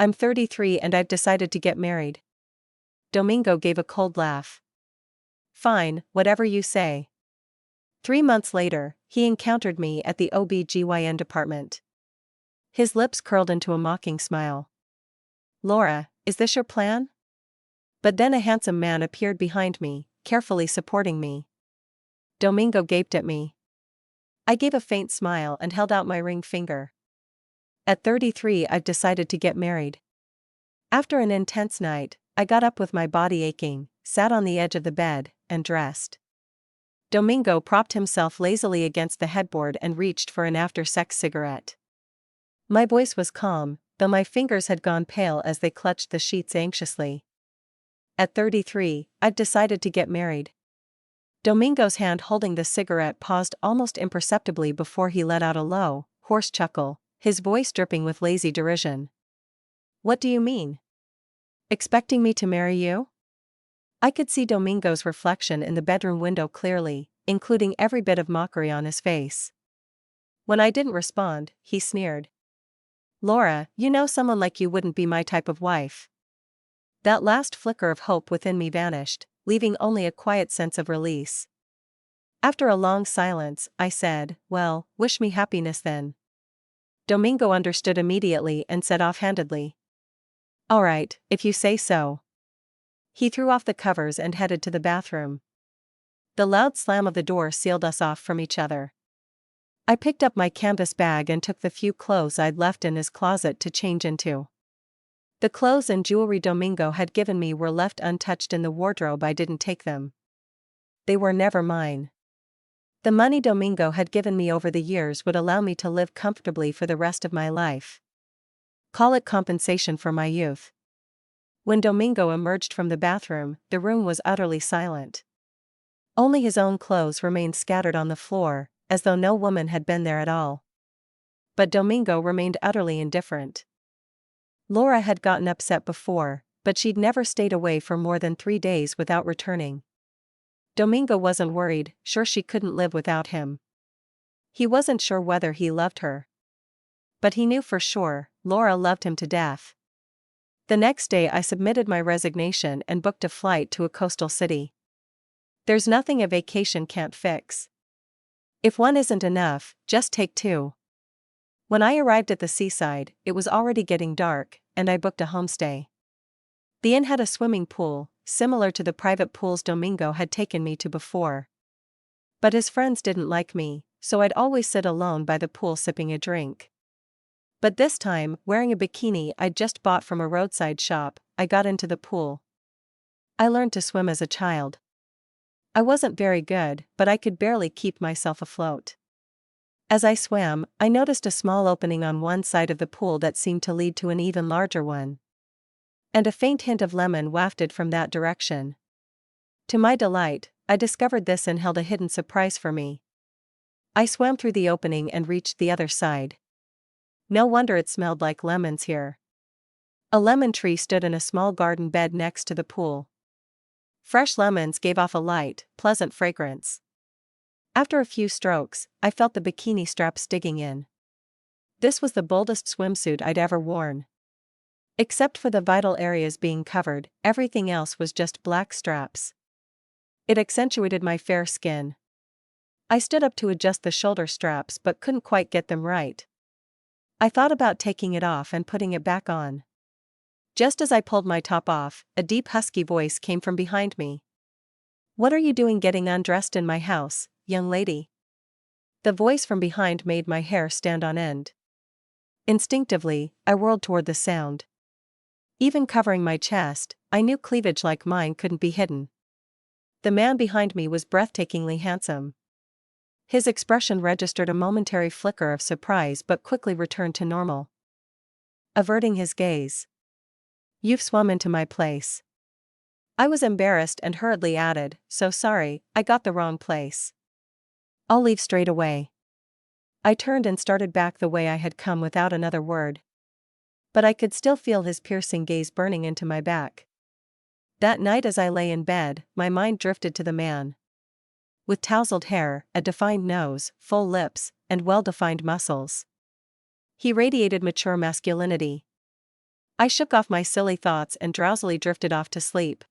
I'm 33 and I've decided to get married. Domingo gave a cold laugh. Fine, whatever you say. 3 months later, he encountered me at the OBGYN department. His lips curled into a mocking smile. Laura, is this your plan? But then a handsome man appeared behind me, carefully supporting me. Domingo gaped at me. I gave a faint smile and held out my ring finger. At 33, I've decided to get married. After an intense night, I got up with my body aching, sat on the edge of the bed, and dressed. Domingo propped himself lazily against the headboard and reached for an after-sex cigarette. My voice was calm, though my fingers had gone pale as they clutched the sheets anxiously. At 33, I've decided to get married. Domingo's hand holding the cigarette paused almost imperceptibly before he let out a low, hoarse chuckle, his voice dripping with lazy derision. What do you mean? Expecting me to marry you? I could see Domingo's reflection in the bedroom window clearly, including every bit of mockery on his face. When I didn't respond, he sneered. Laura, you know someone like you wouldn't be my type of wife. That last flicker of hope within me vanished, leaving only a quiet sense of release. After a long silence, I said, well, wish me happiness then. Domingo understood immediately and said offhandedly. All right, if you say so. He threw off the covers and headed to the bathroom. The loud slam of the door sealed us off from each other. I picked up my canvas bag and took the few clothes I'd left in his closet to change into. The clothes and jewelry Domingo had given me were left untouched in the wardrobe. I didn't take them. They were never mine. The money Domingo had given me over the years would allow me to live comfortably for the rest of my life. Call it compensation for my youth. When Domingo emerged from the bathroom, the room was utterly silent. Only his own clothes remained scattered on the floor, as though no woman had been there at all. But Domingo remained utterly indifferent. Laura had gotten upset before, but she'd never stayed away for more than 3 days without returning. Domingo wasn't worried, sure she couldn't live without him. He wasn't sure whether he loved her. But he knew for sure, Laura loved him to death. The next day I submitted my resignation and booked a flight to a coastal city. There's nothing a vacation can't fix. If one isn't enough, just take 2. When I arrived at the seaside, it was already getting dark, and I booked a homestay. The inn had a swimming pool, similar to the private pools Domingo had taken me to before. But his friends didn't like me, so I'd always sit alone by the pool sipping a drink. But this time, wearing a bikini I'd just bought from a roadside shop, I got into the pool. I learned to swim as a child. I wasn't very good, but I could barely keep myself afloat. As I swam, I noticed a small opening on one side of the pool that seemed to lead to an even larger one. And a faint hint of lemon wafted from that direction. To my delight, I discovered this and held a hidden surprise for me. I swam through the opening and reached the other side. No wonder it smelled like lemons here. A lemon tree stood in a small garden bed next to the pool. Fresh lemons gave off a light, pleasant fragrance. After a few strokes, I felt the bikini straps digging in. This was the boldest swimsuit I'd ever worn. Except for the vital areas being covered, everything else was just black straps. It accentuated my fair skin. I stood up to adjust the shoulder straps but couldn't quite get them right. I thought about taking it off and putting it back on. Just as I pulled my top off, a deep husky voice came from behind me. What are you doing getting undressed in my house, young lady? The voice from behind made my hair stand on end. Instinctively, I whirled toward the sound. Even covering my chest, I knew cleavage like mine couldn't be hidden. The man behind me was breathtakingly handsome. His expression registered a momentary flicker of surprise but quickly returned to normal. Averting his gaze. You've swum into my place. I was embarrassed and hurriedly added, so sorry, I got the wrong place. I'll leave straight away. I turned and started back the way I had come without another word. But I could still feel his piercing gaze burning into my back. That night as I lay in bed, my mind drifted to the man. With tousled hair, a defined nose, full lips, and well-defined muscles. He radiated mature masculinity. I shook off my silly thoughts and drowsily drifted off to sleep.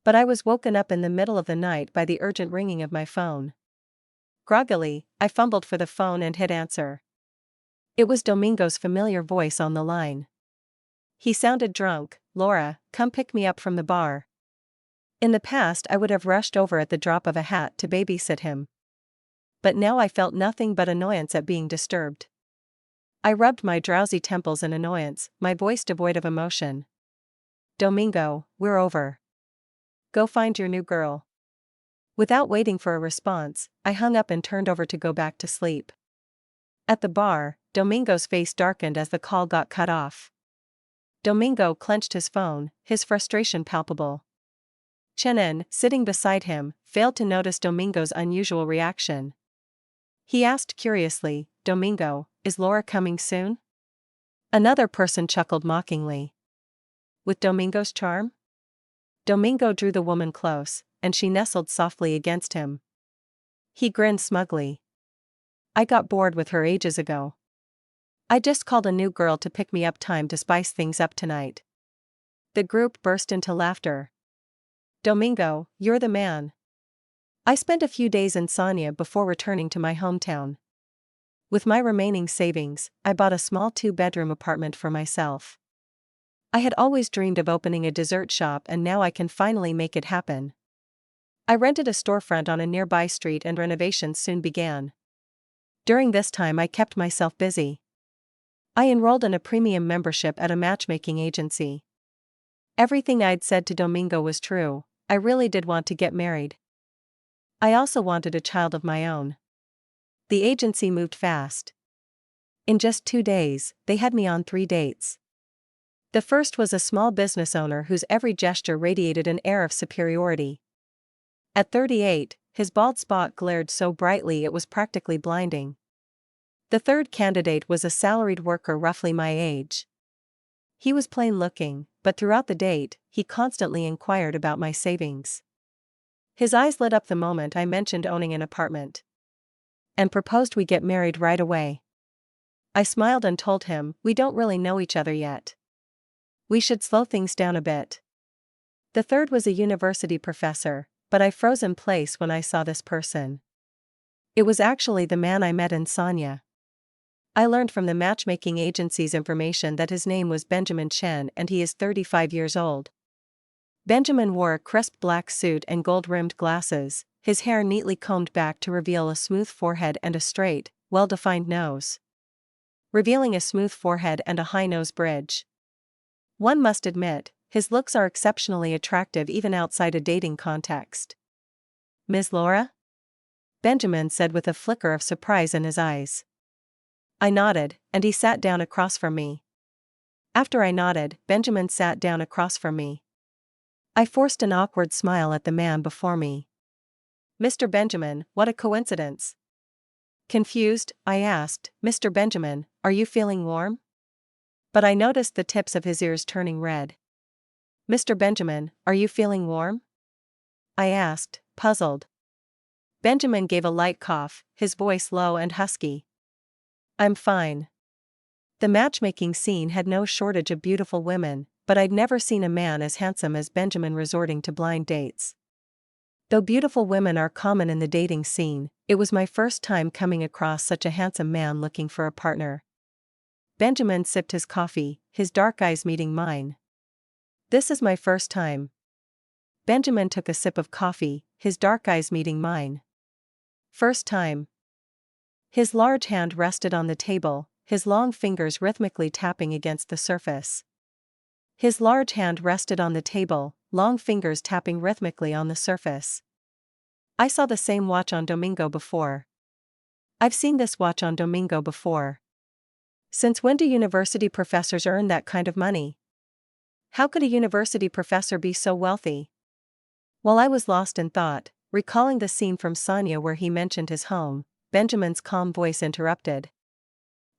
But I was woken up in the middle of the night by the urgent ringing of my phone. Groggily, I fumbled for the phone and hit answer. It was Domingo's familiar voice on the line. He sounded drunk. "Laura, come pick me up from the bar." In the past I would have rushed over at the drop of a hat to babysit him. But now I felt nothing but annoyance at being disturbed. I rubbed my drowsy temples in annoyance, my voice devoid of emotion. "Domingo, we're over. Go find your new girl." Without waiting for a response, I hung up and turned over to go back to sleep. At the bar, Domingo's face darkened as the call got cut off. Domingo clenched his phone, his frustration palpable. Chenin, sitting beside him, failed to notice Domingo's unusual reaction. He asked curiously, "Domingo, is Laura coming soon?" Another person chuckled mockingly. "With Domingo's charm?" Domingo drew the woman close, and she nestled softly against him. He grinned smugly. "I got bored with her ages ago. I just called a new girl to pick me up, time to spice things up tonight." The group burst into laughter. "Domingo, you're the man." I spent a few days in Sanya before returning to my hometown. With my remaining savings, I bought a small 2-bedroom apartment for myself. I had always dreamed of opening a dessert shop, and now I can finally make it happen. I rented a storefront on a nearby street and renovations soon began. During this time I kept myself busy. I enrolled in a premium membership at a matchmaking agency. Everything I'd said to Domingo was true. I really did want to get married. I also wanted a child of my own. The agency moved fast. In just 2 days, they had me on 3 dates. The first was a small business owner whose every gesture radiated an air of superiority. At 38, his bald spot glared so brightly it was practically blinding. The third candidate was a salaried worker roughly my age. He was plain looking, but throughout the date, he constantly inquired about my savings. His eyes lit up the moment I mentioned owning an apartment. And proposed we get married right away. I smiled and told him, "We don't really know each other yet. We should slow things down a bit." The third was a university professor, but I froze in place when I saw this person. It was actually the man I met in Sanya. I learned from the matchmaking agency's information that his name was Benjamin Chen and he is 35 years old. Benjamin wore a crisp black suit and gold-rimmed glasses, his hair neatly combed back to reveal a smooth forehead and a straight, well-defined nose. Revealing a smooth forehead and a high nose bridge. One must admit, his looks are exceptionally attractive even outside a dating context. "Ms. Laura?" Benjamin said with a flicker of surprise in his eyes. I nodded, and he sat down across from me. After I nodded, Benjamin sat down across from me. I forced an awkward smile at the man before me. "Mr. Benjamin, what a coincidence." Confused, I asked, "Mr. Benjamin, are you feeling warm?" But I noticed the tips of his ears turning red. "Mr. Benjamin, are you feeling warm?" I asked, puzzled. Benjamin gave a light cough, his voice low and husky. "I'm fine." The matchmaking scene had no shortage of beautiful women, but I'd never seen a man as handsome as Benjamin resorting to blind dates. Though beautiful women are common in the dating scene, it was my first time coming across such a handsome man looking for a partner. Benjamin sipped his coffee, his dark eyes meeting mine. "This is my first time." Benjamin took a sip of coffee, his dark eyes meeting mine. "First time." His large hand rested on the table, his long fingers rhythmically tapping against the surface. His large hand rested on the table, long fingers tapping rhythmically on the surface. I saw the same watch on Domingo before. I've seen this watch on Domingo before. Since when do university professors earn that kind of money? How could a university professor be so wealthy? While I was lost in thought, recalling the scene from Sanya where he mentioned his home, Benjamin's calm voice interrupted.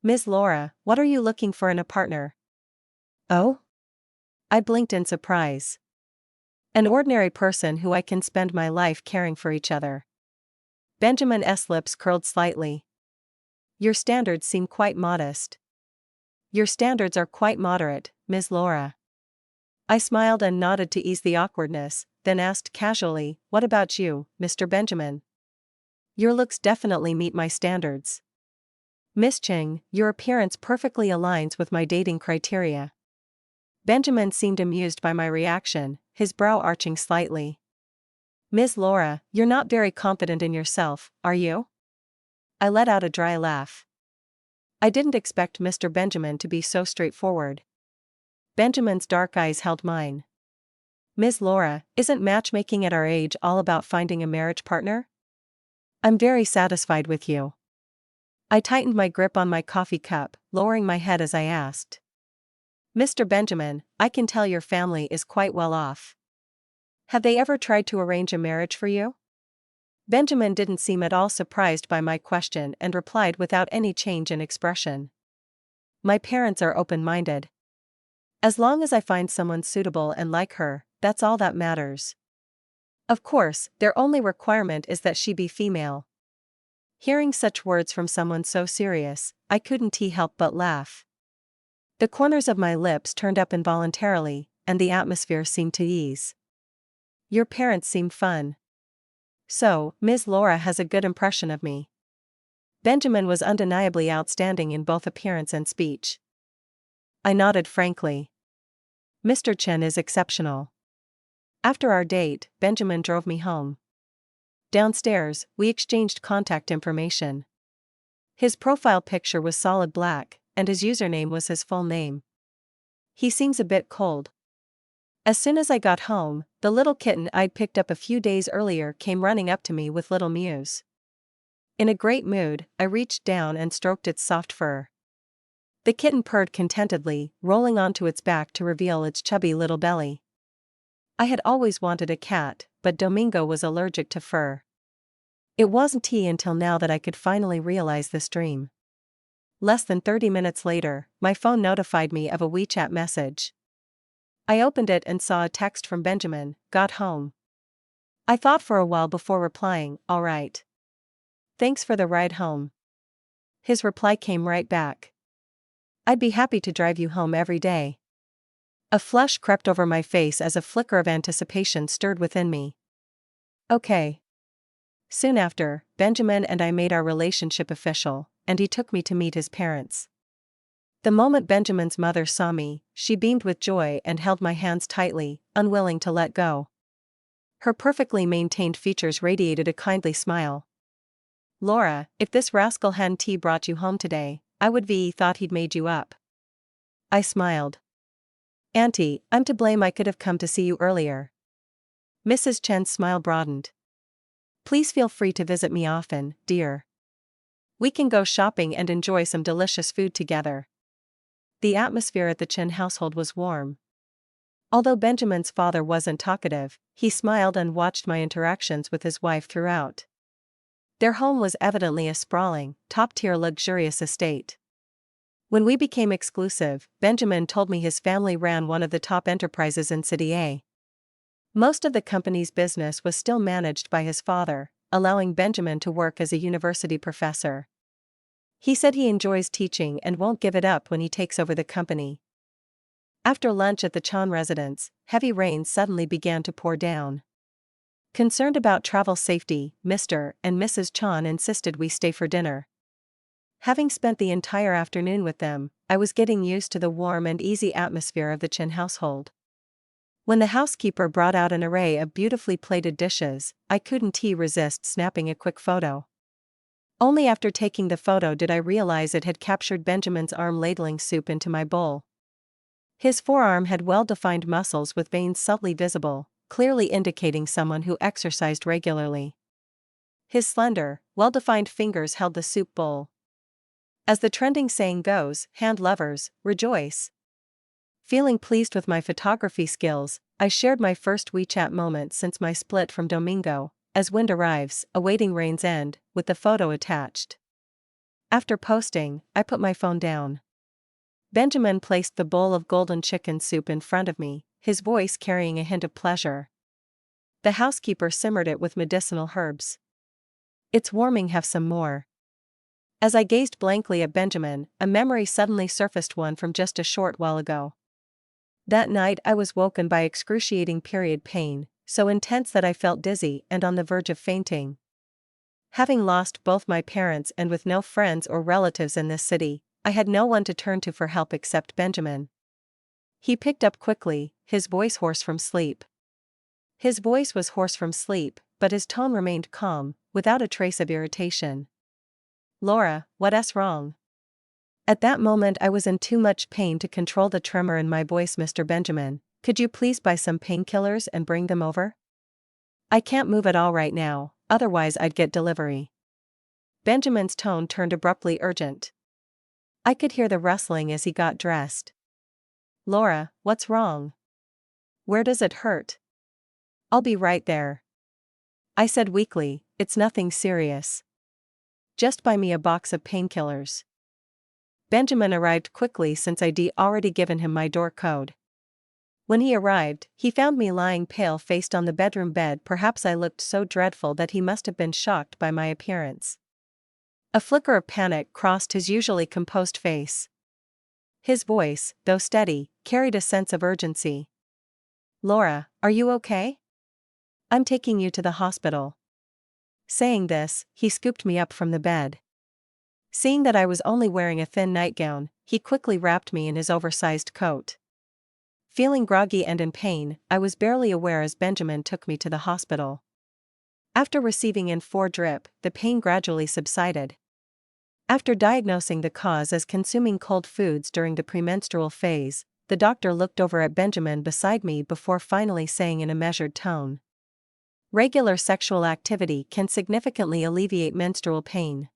"Ms. Laura, what are you looking for in a partner?" "Oh?" I blinked in surprise. "An ordinary person who I can spend my life caring for each other." Benjamin's lips curled slightly. "Your standards seem quite modest." "Your standards are quite moderate," Ms. Laura. I smiled and nodded to ease the awkwardness, then asked casually, "What about you, Mr. Benjamin? Your looks definitely meet my standards." "Miss Cheng, your appearance perfectly aligns with my dating criteria." Benjamin seemed amused by my reaction, his brow arching slightly. "Ms. Laura, you're not very confident in yourself, are you?" I let out a dry laugh. I didn't expect Mr. Benjamin to be so straightforward. Benjamin's dark eyes held mine. "Ms. Laura, isn't matchmaking at our age all about finding a marriage partner? I'm very satisfied with you." I tightened my grip on my coffee cup, lowering my head as I asked. "Mr. Benjamin, I can tell your family is quite well off. Have they ever tried to arrange a marriage for you?" Benjamin didn't seem at all surprised by my question and replied without any change in expression. "My parents are open-minded. As long as I find someone suitable and like her, that's all that matters. Of course, their only requirement is that she be female." Hearing such words from someone so serious, I couldn't help but laugh. The corners of my lips turned up involuntarily, and the atmosphere seemed to ease. "Your parents seem fun. So, Ms. Laura has a good impression of me." Benjamin was undeniably outstanding in both appearance and speech. I nodded frankly. "Mr. Chen is exceptional." After our date, Benjamin drove me home. Downstairs, we exchanged contact information. His profile picture was solid black, and his username was his full name. "He seems a bit cold." As soon as I got home, the little kitten I'd picked up a few days earlier came running up to me with little mews. In a great mood, I reached down and stroked its soft fur. The kitten purred contentedly, rolling onto its back to reveal its chubby little belly. I had always wanted a cat, but Domingo was allergic to fur. It wasn't until now that I could finally realize this dream. Less than 30 minutes later, my phone notified me of a WeChat message. I opened it and saw a text from Benjamin, "Got home." I thought for a while before replying, "All right. Thanks for the ride home." His reply came right back. "I'd be happy to drive you home every day." A flush crept over my face as a flicker of anticipation stirred within me. "Okay." Soon after, Benjamin and I made our relationship official, and he took me to meet his parents. The moment Benjamin's mother saw me, she beamed with joy and held my hands tightly, unwilling to let go. Her perfectly maintained features radiated a kindly smile. "Laura, if this rascal hadn't brought you home today, I would thought he'd made you up." I smiled. "Auntie, I'm to blame. I could have come to see you earlier." Mrs. Chen's smile broadened. "Please feel free to visit me often, dear. We can go shopping and enjoy some delicious food together." The atmosphere at the Chen household was warm. Although Benjamin's father wasn't talkative, he smiled and watched my interactions with his wife throughout. Their home was evidently a sprawling, top-tier luxurious estate. When we became exclusive, Benjamin told me his family ran one of the top enterprises in City A. Most of the company's business was still managed by his father, allowing Benjamin to work as a university professor. He said he enjoys teaching and won't give it up when he takes over the company. After lunch at the Chan residence, heavy rain suddenly began to pour down. Concerned about travel safety, Mr. and Mrs. Chan insisted we stay for dinner. Having spent the entire afternoon with them, I was getting used to the warm and easy atmosphere of the Chen household. When the housekeeper brought out an array of beautifully plated dishes, I couldn't resist snapping a quick photo. Only after taking the photo did I realize it had captured Benjamin's arm ladling soup into my bowl. His forearm had well-defined muscles with veins subtly visible, clearly indicating someone who exercised regularly. His slender, well-defined fingers held the soup bowl. As the trending saying goes, hand lovers, rejoice. Feeling pleased with my photography skills, I shared my first WeChat moment since my split from Domingo, as wind arrives, awaiting rain's end, with the photo attached. After posting, I put my phone down. Benjamin placed the bowl of golden chicken soup in front of me, his voice carrying a hint of pleasure. The housekeeper simmered it with medicinal herbs. "It's warming, have some more." As I gazed blankly at Benjamin, a memory suddenly surfaced, one from just a short while ago. That night I was woken by excruciating period pain, so intense that I felt dizzy and on the verge of fainting. Having lost both my parents and with no friends or relatives in this city, I had no one to turn to for help except Benjamin. He picked up quickly, his voice hoarse from sleep. His voice was hoarse from sleep, but his tone remained calm, without a trace of irritation. "Laura, what's wrong?" At that moment I was in too much pain to control the tremor in my voice. "Mr. Benjamin, could you please buy some painkillers and bring them over? I can't move at all right now, otherwise I'd get delivery." Benjamin's tone turned abruptly urgent. I could hear the rustling as he got dressed. "Laura, what's wrong? Where does it hurt?" "I'll be right there," I said weakly. "It's nothing serious. Just buy me a box of painkillers." Benjamin arrived quickly since I'd already given him my door code. When he arrived, he found me lying pale-faced on the bedroom bed. Perhaps I looked so dreadful that he must have been shocked by my appearance. A flicker of panic crossed his usually composed face. His voice, though steady, carried a sense of urgency. "Laura, are you okay? I'm taking you to the hospital." Saying this, he scooped me up from the bed. Seeing that I was only wearing a thin nightgown, he quickly wrapped me in his oversized coat. Feeling groggy and in pain, I was barely aware as Benjamin took me to the hospital. After receiving in 4 drip, the pain gradually subsided. After diagnosing the cause as consuming cold foods during the premenstrual phase, the doctor looked over at Benjamin beside me before finally saying in a measured tone, "Regular sexual activity can significantly alleviate menstrual pain."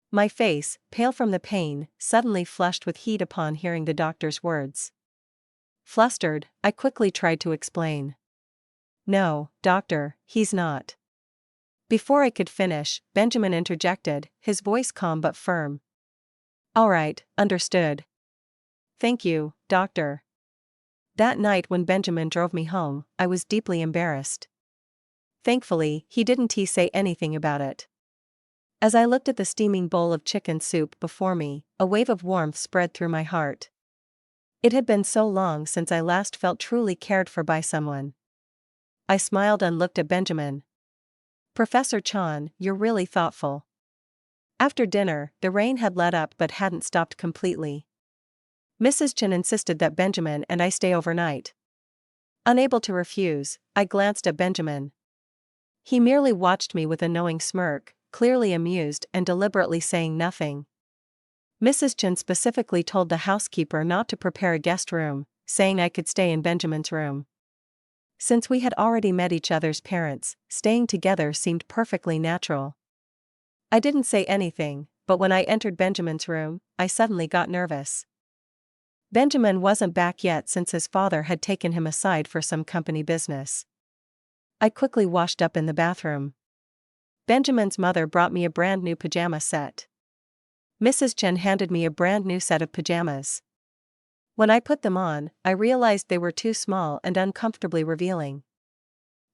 My face, pale from the pain, suddenly flushed with heat upon hearing the doctor's words. Flustered, I quickly tried to explain. "No, doctor, he's not." Before I could finish, Benjamin interjected, his voice calm but firm. "All right, understood. Thank you, doctor." That night when Benjamin drove me home, I was deeply embarrassed. Thankfully, he didn't say anything about it. As I looked at the steaming bowl of chicken soup before me, a wave of warmth spread through my heart. It had been so long since I last felt truly cared for by someone. I smiled and looked at Benjamin. "Professor Chan, you're really thoughtful." After dinner, the rain had let up but hadn't stopped completely. Mrs. Chan insisted that Benjamin and I stay overnight. Unable to refuse, I glanced at Benjamin. He merely watched me with a knowing smirk, clearly amused and deliberately saying nothing. Mrs. Chan specifically told the housekeeper not to prepare a guest room, saying I could stay in Benjamin's room. Since we had already met each other's parents, staying together seemed perfectly natural. I didn't say anything, but when I entered Benjamin's room, I suddenly got nervous. Benjamin wasn't back yet since his father had taken him aside for some company business. I quickly washed up in the bathroom. Benjamin's mother brought me a brand new pajama set. Mrs. Chen handed me a brand new set of pajamas. When I put them on, I realized they were too small and uncomfortably revealing.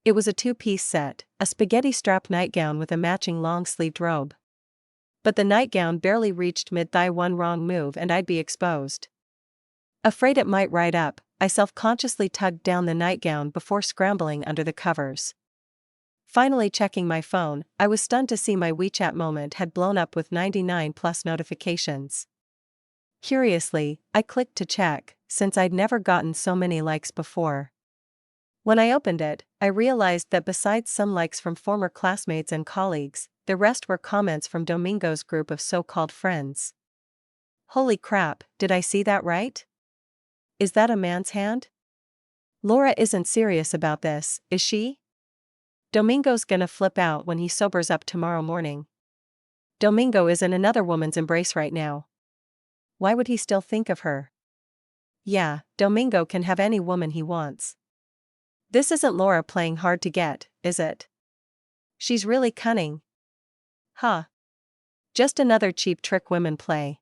It was a 2-piece set, a spaghetti strap nightgown with a matching long-sleeved robe. But the nightgown barely reached mid-thigh. One wrong move and I'd be exposed. Afraid it might ride up, I self-consciously tugged down the nightgown before scrambling under the covers. Finally checking my phone, I was stunned to see my WeChat moment had blown up with 99+ notifications. Curiously, I clicked to check, since I'd never gotten so many likes before. When I opened it, I realized that besides some likes from former classmates and colleagues, the rest were comments from Domingo's group of so-called friends. Holy crap, did I see that right? Is that a man's hand? Laura isn't serious about this, is she? Domingo's gonna flip out when he sobers up tomorrow morning. Domingo is in another woman's embrace right now. Why would he still think of her? Yeah, Domingo can have any woman he wants. This isn't Laura playing hard to get, is it? She's really cunning. Huh. Just another cheap trick women play.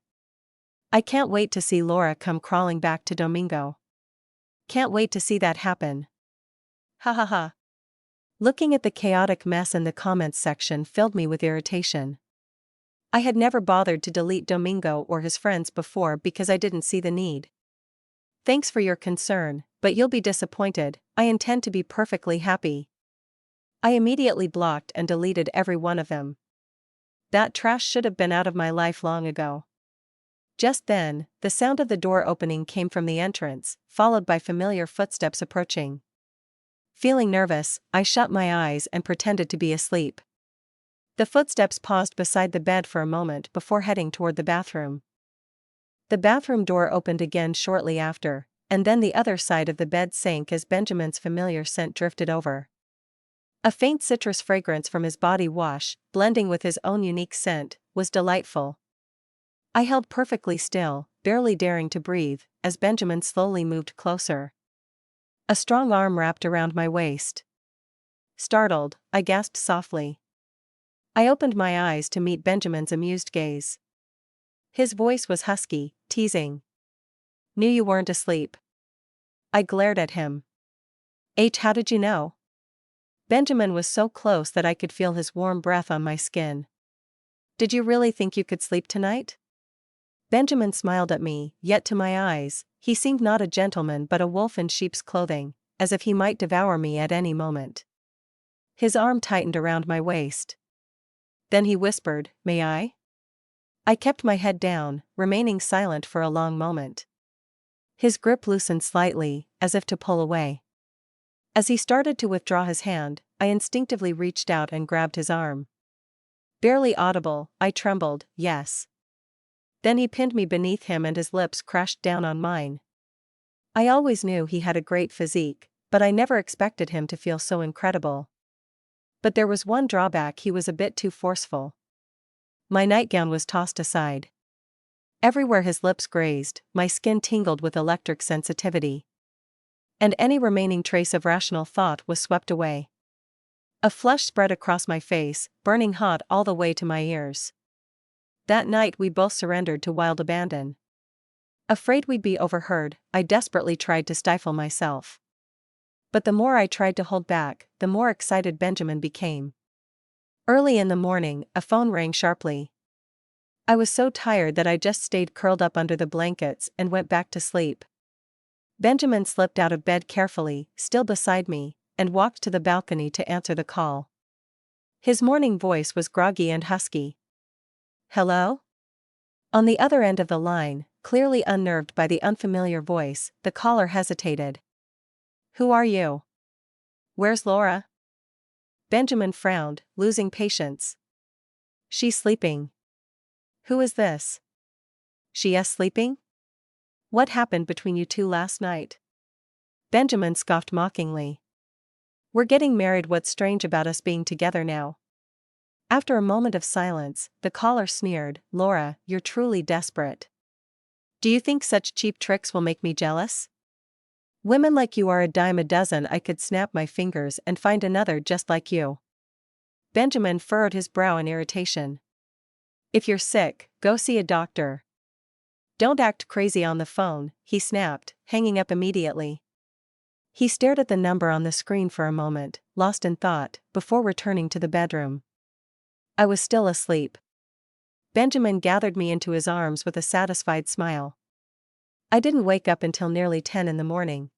I can't wait to see Laura come crawling back to Domingo. Can't wait to see that happen. Ha ha ha. Looking at the chaotic mess in the comments section filled me with irritation. I had never bothered to delete Domingo or his friends before because I didn't see the need. Thanks for your concern, but you'll be disappointed. I intend to be perfectly happy. I immediately blocked and deleted every one of them. That trash should have been out of my life long ago. Just then, the sound of the door opening came from the entrance, followed by familiar footsteps approaching. Feeling nervous, I shut my eyes and pretended to be asleep. The footsteps paused beside the bed for a moment before heading toward the bathroom. The bathroom door opened again shortly after, and then the other side of the bed sank as Benjamin's familiar scent drifted over. A faint citrus fragrance from his body wash, blending with his own unique scent, was delightful. I held perfectly still, barely daring to breathe, as Benjamin slowly moved closer. A strong arm wrapped around my waist. Startled, I gasped softly. I opened my eyes to meet Benjamin's amused gaze. His voice was husky, teasing. "Knew you weren't asleep." I glared at him. How did you know?" Benjamin was so close that I could feel his warm breath on my skin. "Did you really think you could sleep tonight?" Benjamin smiled at me, yet to my eyes, he seemed not a gentleman but a wolf in sheep's clothing, as if he might devour me at any moment. His arm tightened around my waist. Then he whispered, "May I?" I kept my head down, remaining silent for a long moment. His grip loosened slightly, as if to pull away. As he started to withdraw his hand, I instinctively reached out and grabbed his arm. Barely audible, I trembled, "Yes." Then he pinned me beneath him and his lips crashed down on mine. I always knew he had a great physique, but I never expected him to feel so incredible. But there was one drawback: he was a bit too forceful. My nightgown was tossed aside. Everywhere his lips grazed, my skin tingled with electric sensitivity. And any remaining trace of rational thought was swept away. A flush spread across my face, burning hot all the way to my ears. That night we both surrendered to wild abandon. Afraid we'd be overheard, I desperately tried to stifle myself. But the more I tried to hold back, the more excited Benjamin became. Early in the morning, a phone rang sharply. I was so tired that I just stayed curled up under the blankets and went back to sleep. Benjamin slipped out of bed carefully, still beside me, and walked to the balcony to answer the call. His morning voice was groggy and husky. "Hello?" On the other end of the line, clearly unnerved by the unfamiliar voice, the caller hesitated. "Who are you? Where's Laura?" Benjamin frowned, losing patience. "She's sleeping." "Who is this?" "She's sleeping? What happened between you two last night?" Benjamin scoffed mockingly. "We're getting married. What's strange about us being together now?" After a moment of silence, the caller sneered, "Laura, you're truly desperate. Do you think such cheap tricks will make me jealous? Women like you are a dime a dozen. I could snap my fingers and find another just like you." Benjamin furrowed his brow in irritation. "If you're sick, go see a doctor. Don't act crazy on the phone," he snapped, hanging up immediately. He stared at the number on the screen for a moment, lost in thought, before returning to the bedroom. I was still asleep. Benjamin gathered me into his arms with a satisfied smile. I didn't wake up until nearly 10 in the morning.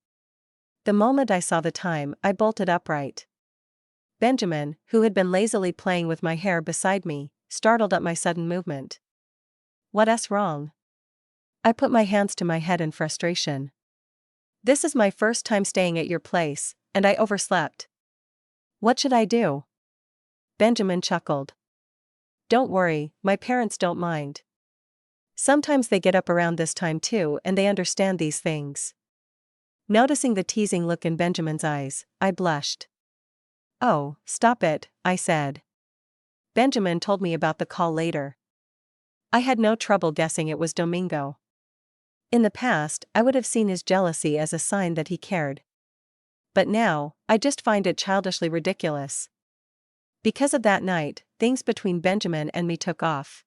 The moment I saw the time, I bolted upright. Benjamin, who had been lazily playing with my hair beside me, startled at my sudden movement. "What's wrong?" I put my hands to my head in frustration. "This is my first time staying at your place, and I overslept. What should I do?" Benjamin chuckled. "Don't worry, my parents don't mind. Sometimes they get up around this time too and they understand these things." Noticing the teasing look in Benjamin's eyes, I blushed. "Oh, stop it," I said. Benjamin told me about the call later. I had no trouble guessing it was Domingo. In the past, I would have seen his jealousy as a sign that he cared. But now, I just find it childishly ridiculous. Because of that night, things between Benjamin and me took off.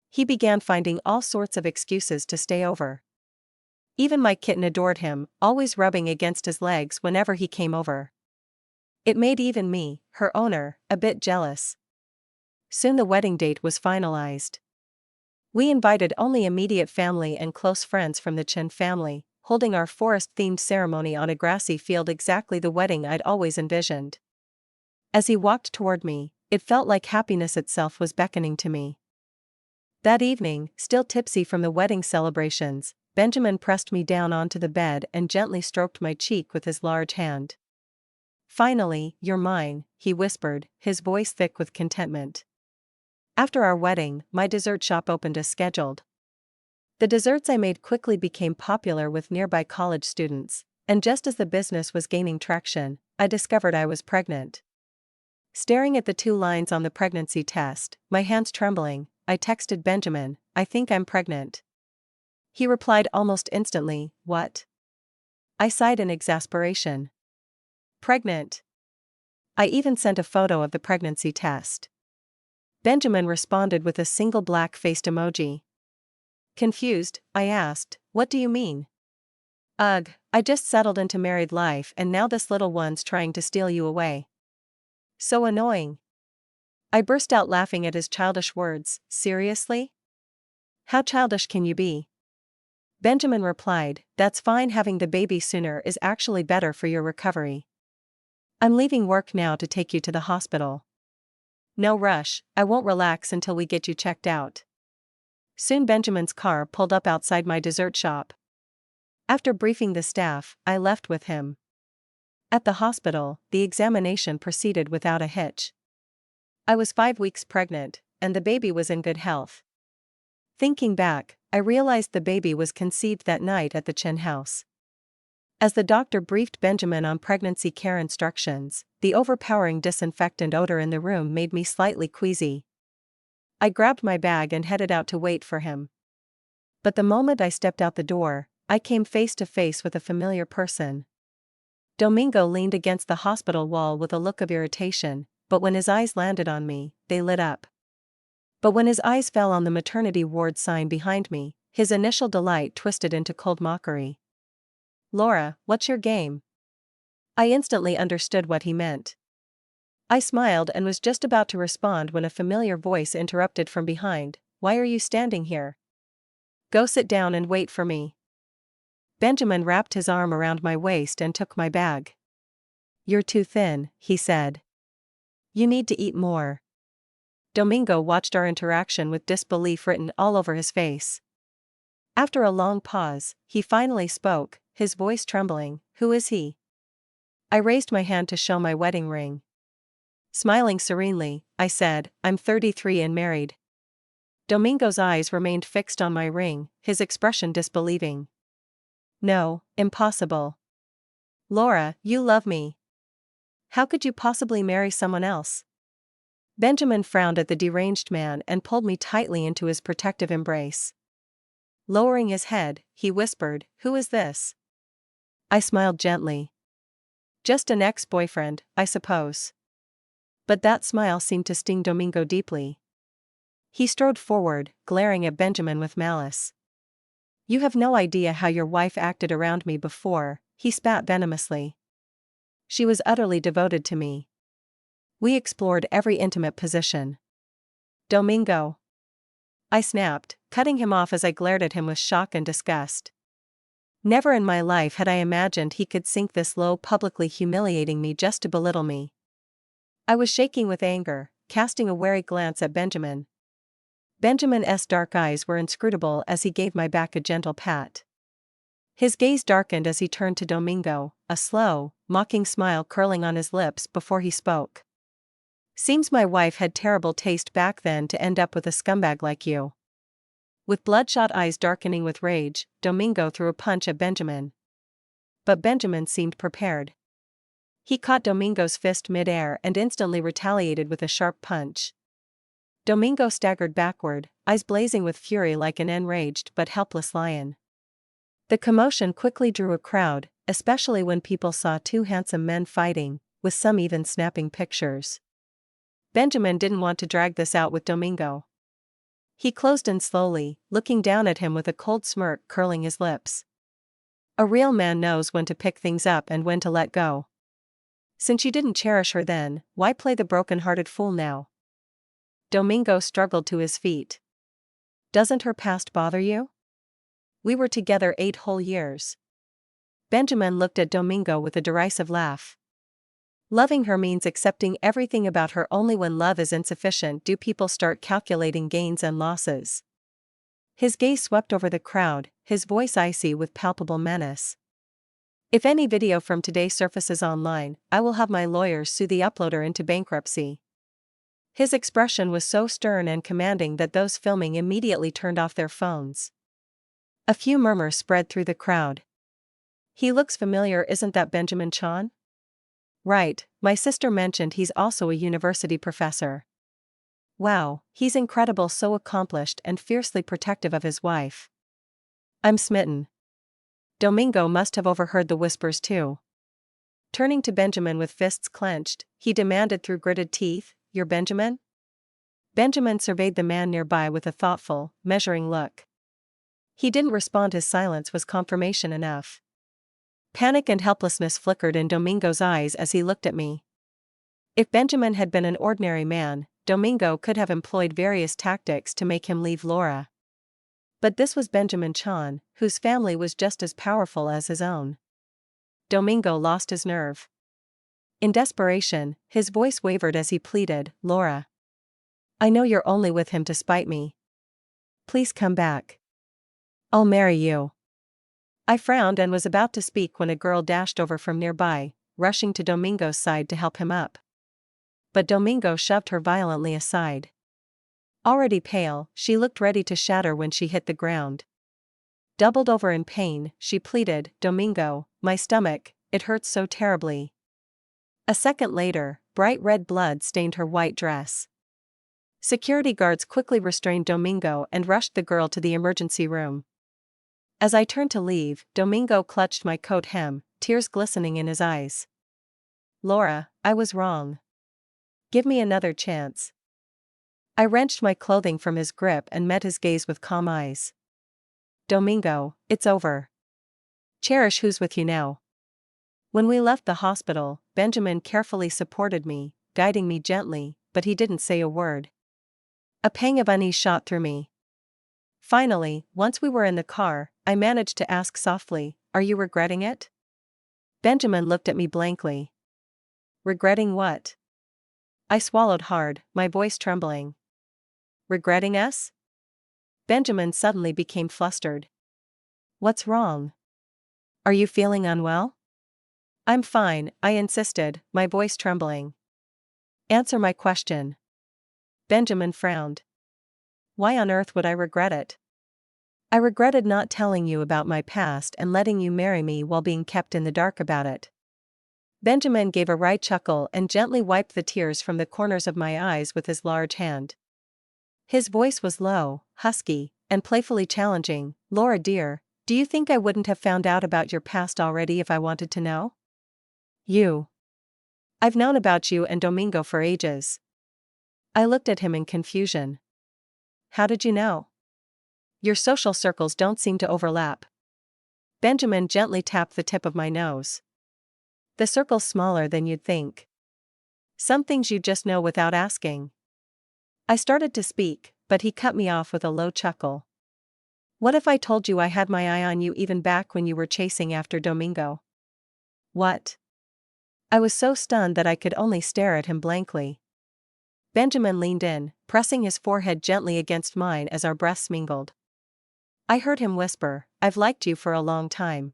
He began finding all sorts of excuses to stay over. Even my kitten adored him, always rubbing against his legs whenever he came over. It made even me, her owner, a bit jealous. Soon the wedding date was finalized. We invited only immediate family and close friends from the Chen family, holding our forest-themed ceremony on a grassy field, exactly the wedding I'd always envisioned. As he walked toward me, it felt like happiness itself was beckoning to me. That evening, still tipsy from the wedding celebrations, Benjamin pressed me down onto the bed and gently stroked my cheek with his large hand. "Finally, you're mine," he whispered, his voice thick with contentment. After our wedding, my dessert shop opened as scheduled. The desserts I made quickly became popular with nearby college students, and just as the business was gaining traction, I discovered I was pregnant. Staring at the 2 lines on the pregnancy test, my hands trembling, I texted Benjamin, "I think I'm pregnant." He replied almost instantly, "What?" I sighed in exasperation. "Pregnant." I even sent a photo of the pregnancy test. Benjamin responded with a single black-faced emoji. Confused, I asked, "What do you mean?" "Ugh, I just settled into married life and now this little one's trying to steal you away. So annoying." I burst out laughing at his childish words. "Seriously? How childish can you be?" Benjamin replied, "That's fine, having the baby sooner is actually better for your recovery. I'm leaving work now to take you to the hospital." "No rush, I won't relax until we get you checked out." Soon Benjamin's car pulled up outside my dessert shop. After briefing the staff, I left with him. At the hospital, the examination proceeded without a hitch. I was 5 weeks pregnant, and the baby was in good health. Thinking back, I realized the baby was conceived that night at the Chin house. As the doctor briefed Benjamin on pregnancy care instructions, the overpowering disinfectant odor in the room made me slightly queasy. I grabbed my bag and headed out to wait for him. But the moment I stepped out the door, I came face to face with a familiar person. Domingo leaned against the hospital wall with a look of irritation, but when his eyes landed on me, they lit up. But when his eyes fell on the maternity ward sign behind me, his initial delight twisted into cold mockery. "Laura, what's your game?" I instantly understood what he meant. I smiled and was just about to respond when a familiar voice interrupted from behind, "Why are you standing here? Go sit down and wait for me." Benjamin wrapped his arm around my waist and took my bag. "You're too thin," he said. "You need to eat more." Domingo watched our interaction with disbelief written all over his face. After a long pause, he finally spoke, his voice trembling, "Who is he?" I raised my hand to show my wedding ring. Smiling serenely, I said, "I'm 33 and married." Domingo's eyes remained fixed on my ring, his expression disbelieving. "No, impossible. Laura, you love me. How could you possibly marry someone else?" Benjamin frowned at the deranged man and pulled me tightly into his protective embrace. Lowering his head, he whispered, "Who is this?" I smiled gently. "Just an ex-boyfriend, I suppose." But that smile seemed to sting Domingo deeply. He strode forward, glaring at Benjamin with malice. "You have no idea how your wife acted around me before," he spat venomously. "She was utterly devoted to me. We explored every intimate position." "Domingo!" I snapped, cutting him off as I glared at him with shock and disgust. Never in my life had I imagined he could sink this low, publicly humiliating me just to belittle me. I was shaking with anger, casting a wary glance at Benjamin. Benjamin's dark eyes were inscrutable as he gave my back a gentle pat. His gaze darkened as he turned to Domingo, a slow, mocking smile curling on his lips before he spoke. "Seems my wife had terrible taste back then to end up with a scumbag like you." With bloodshot eyes darkening with rage, Domingo threw a punch at Benjamin. But Benjamin seemed prepared. He caught Domingo's fist mid-air and instantly retaliated with a sharp punch. Domingo staggered backward, eyes blazing with fury like an enraged but helpless lion. The commotion quickly drew a crowd, especially when people saw 2 handsome men fighting, with some even snapping pictures. Benjamin didn't want to drag this out with Domingo. He closed in slowly, looking down at him with a cold smirk curling his lips. "A real man knows when to pick things up and when to let go. Since you didn't cherish her then, why play the broken-hearted fool now?" Domingo struggled to his feet. "Doesn't her past bother you? We were together 8 whole years. Benjamin looked at Domingo with a derisive laugh. Loving her means accepting everything about her. Only when love is insufficient do people start calculating gains and losses. His gaze swept over the crowd, his voice icy with palpable menace. If any video from today surfaces online, I will have my lawyers sue the uploader into bankruptcy. His expression was so stern and commanding that those filming immediately turned off their phones. A few murmurs spread through the crowd. He looks familiar, isn't that Benjamin Chan? Right, my sister mentioned he's also a university professor. Wow, he's incredible, so accomplished and fiercely protective of his wife. I'm smitten. Domingo must have overheard the whispers too. Turning to Benjamin with fists clenched, he demanded through gritted teeth, "You're Benjamin?" Benjamin surveyed the man nearby with a thoughtful, measuring look. He didn't respond. His silence was confirmation enough. Panic and helplessness flickered in Domingo's eyes as he looked at me. If Benjamin had been an ordinary man, Domingo could have employed various tactics to make him leave Laura. But this was Benjamin Chan, whose family was just as powerful as his own. Domingo lost his nerve. In desperation, his voice wavered as he pleaded, "Laura. I know you're only with him to spite me. Please come back. I'll marry you." I frowned and was about to speak when a girl dashed over from nearby, rushing to Domingo's side to help him up. But Domingo shoved her violently aside. Already pale, she looked ready to shatter when she hit the ground. Doubled over in pain, she pleaded, "Domingo, my stomach, it hurts so terribly." A second later, bright red blood stained her white dress. Security guards quickly restrained Domingo and rushed the girl to the emergency room. As I turned to leave, Domingo clutched my coat hem, tears glistening in his eyes. "Laura, I was wrong. Give me another chance." I wrenched my clothing from his grip and met his gaze with calm eyes. "Domingo, it's over. Cherish who's with you now." When we left the hospital, Benjamin carefully supported me, guiding me gently, but he didn't say a word. A pang of unease shot through me. Finally, once we were in the car, I managed to ask softly, "Are you regretting it?" Benjamin looked at me blankly. "Regretting what?" I swallowed hard, my voice trembling. "Regretting us?" Benjamin suddenly became flustered. "What's wrong? Are you feeling unwell?" "I'm fine," I insisted, my voice trembling. "Answer my question." Benjamin frowned. "Why on earth would I regret it?" "I regretted not telling you about my past and letting you marry me while being kept in the dark about it." Benjamin gave a wry chuckle and gently wiped the tears from the corners of my eyes with his large hand. His voice was low, husky, and playfully challenging. "Laura dear, do you think I wouldn't have found out about your past already if I wanted to know? I've known about you and Domingo for ages." I looked at him in confusion. "How did you know? Your social circles don't seem to overlap." Benjamin gently tapped the tip of my nose. "The circle's smaller than you'd think. Some things you just know without asking." I started to speak, but he cut me off with a low chuckle. "What if I told you I had my eye on you even back when you were chasing after Domingo?" "What?" I was so stunned that I could only stare at him blankly. Benjamin leaned in, pressing his forehead gently against mine as our breaths mingled. I heard him whisper, "I've liked you for a long time."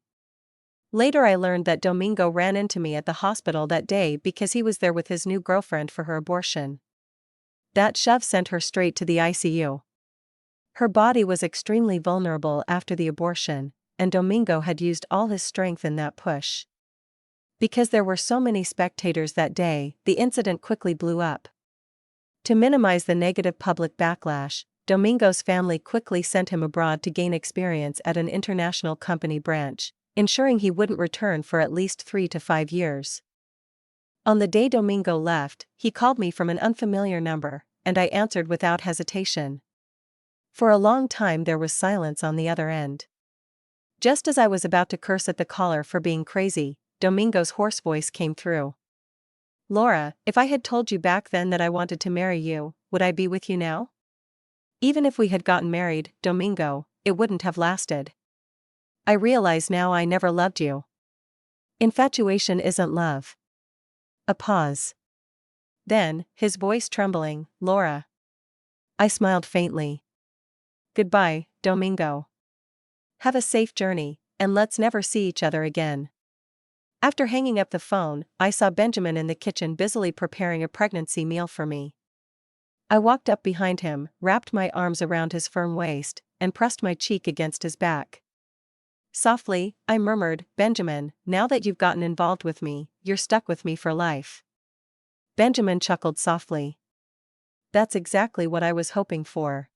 Later I learned that Domingo ran into me at the hospital that day because he was there with his new girlfriend for her abortion. That shove sent her straight to the ICU. Her body was extremely vulnerable after the abortion, and Domingo had used all his strength in that push. Because there were so many spectators that day, the incident quickly blew up. To minimize the negative public backlash, Domingo's family quickly sent him abroad to gain experience at an international company branch, ensuring he wouldn't return for at least 3 to 5 years. On the day Domingo left, he called me from an unfamiliar number, and I answered without hesitation. For a long time there was silence on the other end. Just as I was about to curse at the caller for being crazy, Domingo's hoarse voice came through. "Laura, if I had told you back then that I wanted to marry you, would I be with you now? Even if we had gotten married, Domingo, it wouldn't have lasted. I realize now I never loved you." Infatuation isn't love. A pause. Then, his voice trembling, Laura. I smiled faintly. Goodbye, Domingo. Have a safe journey, and let's never see each other again. After hanging up the phone, I saw Benjamin in the kitchen busily preparing a pregnancy meal for me. I walked up behind him, wrapped my arms around his firm waist, and pressed my cheek against his back. Softly, I murmured, Benjamin, now that you've gotten involved with me, you're stuck with me for life. Benjamin chuckled softly. That's exactly what I was hoping for.